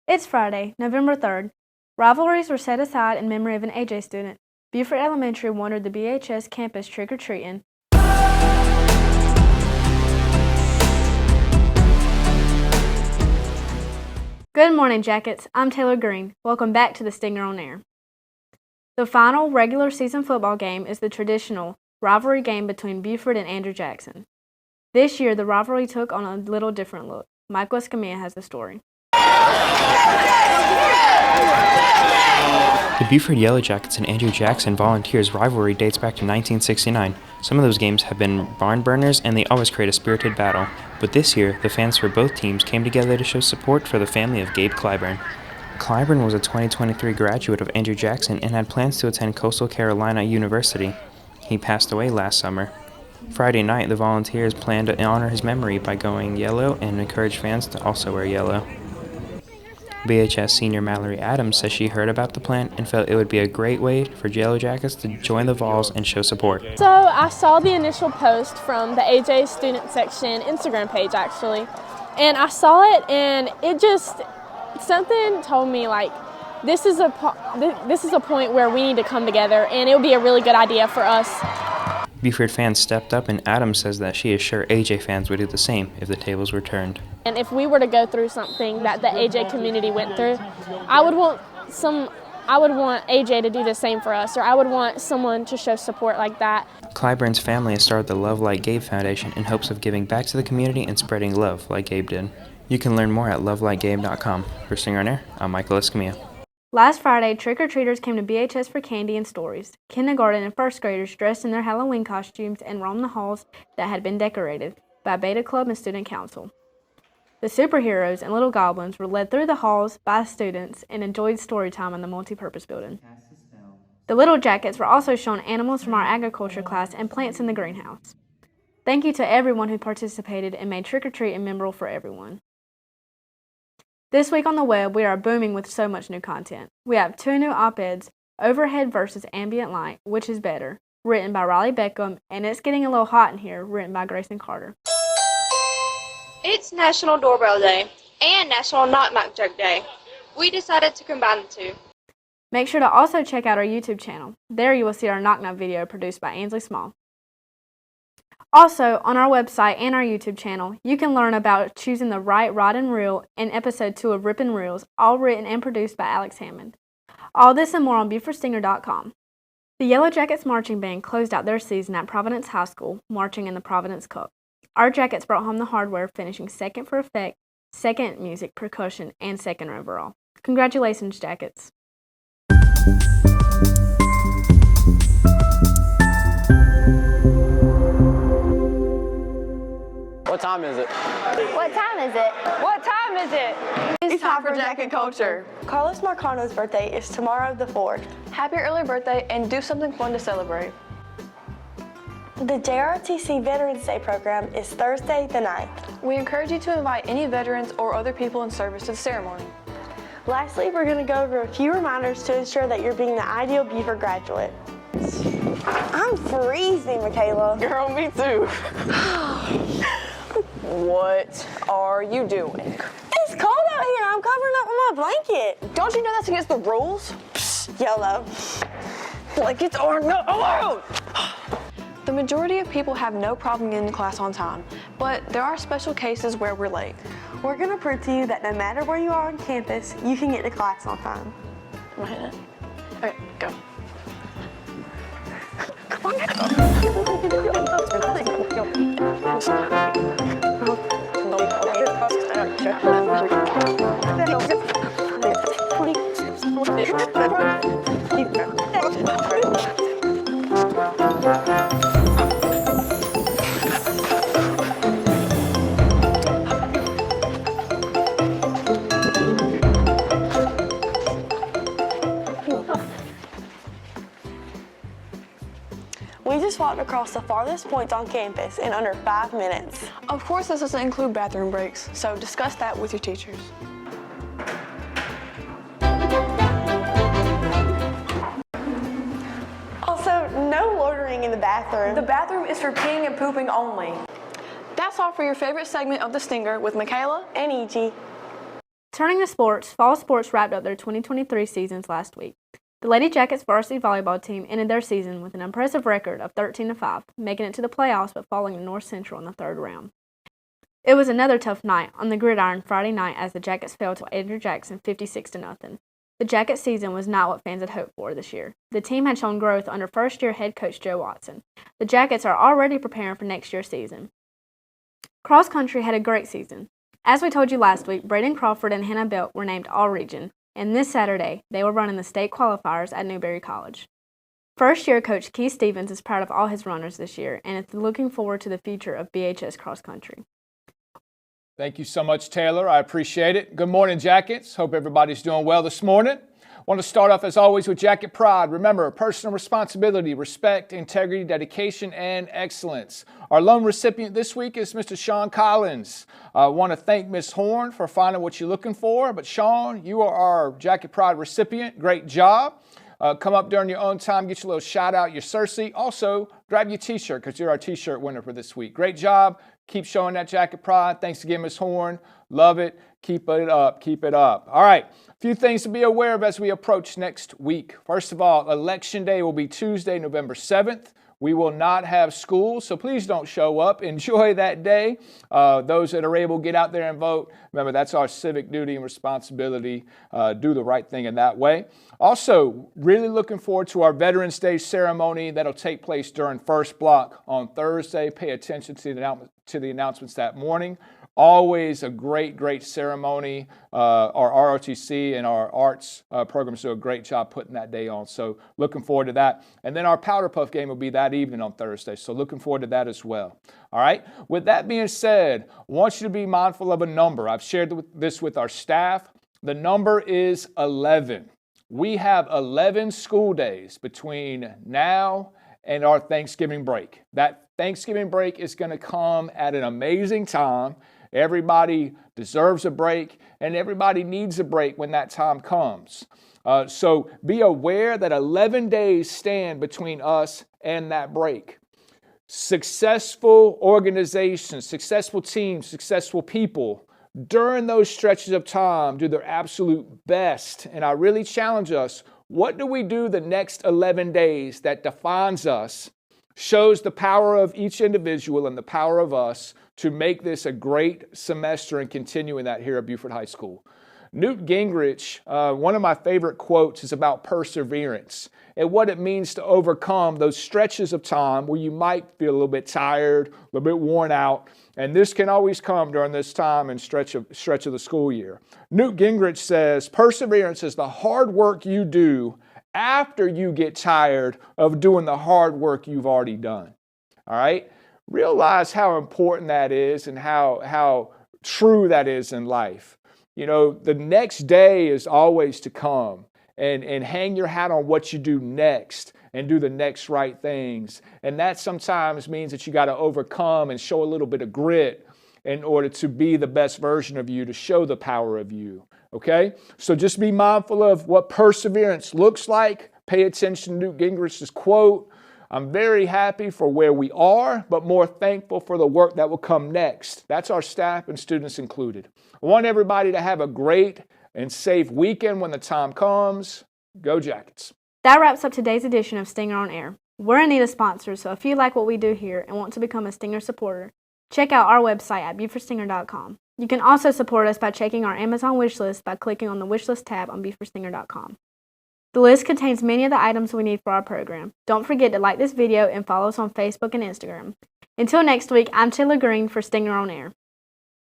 It's Friday, November 3rd. Rivalries were set aside in memory of an AJ student. Buford Elementary wandered the BHS campus trick-or-treating. Good morning, Jackets. I'm Taylor Green. Welcome back to the Stinger on Air. The final regular season football game is the traditional rivalry game between Buford and Andrew Jackson. This year, the rivalry took on a little different look. Michael Escamilla has the story. The Buford Yellow Jackets and Andrew Jackson Volunteers rivalry dates back to 1969. Some of those games have been barn burners and they always create a spirited battle. But this year, the fans for both teams came together to show support for the family of Gabe Clyburn. Clyburn was a 2023 graduate of Andrew Jackson and had plans to attend Coastal Carolina University. He passed away last summer. Friday night, the Volunteers planned to honor his memory by going yellow and encourage fans to also wear yellow. BHS senior Mallory Adams says she heard about the plan and felt it would be a great way for Yellow Jackets to join the Vols and show support. So I saw the initial post from the AJ Student Section Instagram page actually, and I saw it and something told me like this is a point where we need to come together and it would be a really good idea for us. Buford fans stepped up and Adams says that she is sure AJ fans would do the same if the tables were turned. And if we were to go through something that the AJ community went through, I would want AJ to do the same for us, or I would want someone to show support like that. Clyburn's family has started the Love Like Gabe Foundation in hopes of giving back to the community and spreading love like Gabe did. You can learn more at lovelikegabe.com. For Stinger on Air, I'm Michael Escamilla. Last Friday, trick-or-treaters came to BHS for candy and stories. Kindergarten and first graders dressed in their Halloween costumes and roamed the halls that had been decorated by Beta Club and Student Council. The superheroes and little goblins were led through the halls by students and enjoyed story time in the multi-purpose building. The Little Jackets were also shown animals from our agriculture class and plants in the greenhouse. Thank you to everyone who participated and made trick-or-treating memorable for everyone. This week on the web, we are booming with so much new content. We have 2 new op-eds, Overhead versus Ambient Light, which is better, written by Riley Beckham, and It's Getting a Little Hot in Here, written by Grayson Carter. It's National Doorbell Day and National Knock Knock Joke Day. We decided to combine the two. Make sure to also check out our YouTube channel. There you will see our Knock Knock video produced by Ainsley Small. Also, on our website and our YouTube channel, you can learn about choosing the right rod and reel in episode 2 of Rippin' Reels, all written and produced by Alex Hammond. All this and more on BufordStinger.com. The Yellow Jackets marching band closed out their season at Providence High School, marching in the Providence Cup. Our Jackets brought home the hardware, finishing second for effect, second music, percussion, and second overall. Congratulations, Jackets. What time is it? What time is it? What time is it? It's time for Jacket Culture. Carlos Marcano's birthday is tomorrow the 4th. Happy early birthday and do something fun to celebrate. The JRTC Veterans Day program is Thursday the 9th. We encourage you to invite any veterans or other people in service to the ceremony. Lastly, we're going to go over a few reminders to ensure that you're being the ideal Beaver graduate. I'm freezing, Michaela. Girl, me too. What are you doing? It's cold out here. I'm covering up with my blanket. Don't you know that's against the rules? Psst, YOLO. Blankets are not allowed! The majority of people have no problem getting to class on time, but there are special cases where we're late. We're going to prove to you that no matter where you are on campus, you can get to class on time. Am I hitting it? Okay, go. We just walked across the farthest points on campus in under 5 minutes. Of course, this doesn't include bathroom breaks, so discuss that with your teachers. Also, no loitering in the bathroom. The bathroom is for peeing and pooping only. That's all for your favorite segment of The Stinger with Michaela and E.G. Turning to sports, fall sports wrapped up their 2023 seasons last week. The Lady Jackets varsity volleyball team ended their season with an impressive record of 13-5, making it to the playoffs but falling to North Central in the third round. It was another tough night on the gridiron Friday night as the Jackets fell to Andrew Jackson 56-0. The Jackets season was not what fans had hoped for this year. The team had shown growth under first-year head coach Joe Watson. The Jackets are already preparing for next year's season. Cross country had a great season. As we told you last week, Braden Crawford and Hannah Belt were named All-Region, and this Saturday, they were running the state qualifiers at Newberry College. First-year coach Keith Stevens is proud of all his runners this year and is looking forward to the future of BHS cross country. Thank you so much, Taylor. I appreciate it. Good morning, Jackets. Hope everybody's doing well this morning. I want to start off, as always, with Jacket Pride. Remember, personal responsibility, respect, integrity, dedication, and excellence. Our loan recipient this week is Mr. Sean Collins. I want to thank Ms. Horn for finding what you're looking for. But, Sean, you are our Jacket Pride recipient. Great job. Come up during your own time, get your little shout out, your Cersei. Also, grab your t-shirt because you're our t-shirt winner for this week. Great job. Keep showing that Jacket Pride. Thanks again, Ms. Horn. Love it. Keep it up. Keep it up. All right. A few things to be aware of as we approach next week. First of all, Election Day will be Tuesday, November 7th. We will not have school, so please don't show up. Enjoy that day. Those that are able, get out there and vote. Remember, that's our civic duty and responsibility. Do the right thing in that way. Also, really looking forward to our Veterans Day ceremony that'll take place during first block on Thursday. Pay attention to the announcements that morning. Always a great, great ceremony. Our ROTC and our arts programs do a great job putting that day on. So looking forward to that. And then our Powder Puff game will be that evening on Thursday. So looking forward to that as well. All right. With that being said, I want you to be mindful of a number. I've shared this with our staff. The number is 11. We have 11 school days between now and our Thanksgiving break. That Thanksgiving break is going to come at an amazing time. Everybody deserves a break, and everybody needs a break when that time comes. So be aware that 11 days stand between us and that break. Successful organizations, successful teams, successful people, during those stretches of time, do their absolute best. And I really challenge us, what do we do the next 11 days that defines us, shows the power of each individual and the power of us to make this a great semester and continuing that here at Buford High School? Newt Gingrich, one of my favorite quotes is about perseverance and what it means to overcome those stretches of time where you might feel a little bit tired, a little bit worn out. And this can always come during this time and stretch of the school year. Newt Gingrich says, perseverance is the hard work you do after you get tired of doing the hard work you've already done. All right? Realize how important that is and how true that is in life. You know, the next day is always to come, and hang your hat on what you do next and do the next right things. And that sometimes means that you got to overcome and show a little bit of grit in order to be the best version of you, to show the power of you. Okay? So just be mindful of what perseverance looks like. Pay attention to Newt Gingrich's quote. I'm very happy for where we are, but more thankful for the work that will come next. That's our staff and students included. I want everybody to have a great and safe weekend when the time comes. Go Jackets. That wraps up today's edition of Stinger on Air. We're in need of sponsors, so if you like what we do here and want to become a Stinger supporter, check out our website at BufordStinger.com. You can also support us by checking our Amazon wish list by clicking on the wish list tab on BufordStinger.com. The list contains many of the items we need for our program. Don't forget to like this video and follow us on Facebook and Instagram. Until next week, I'm Taylor Green for Stinger on Air.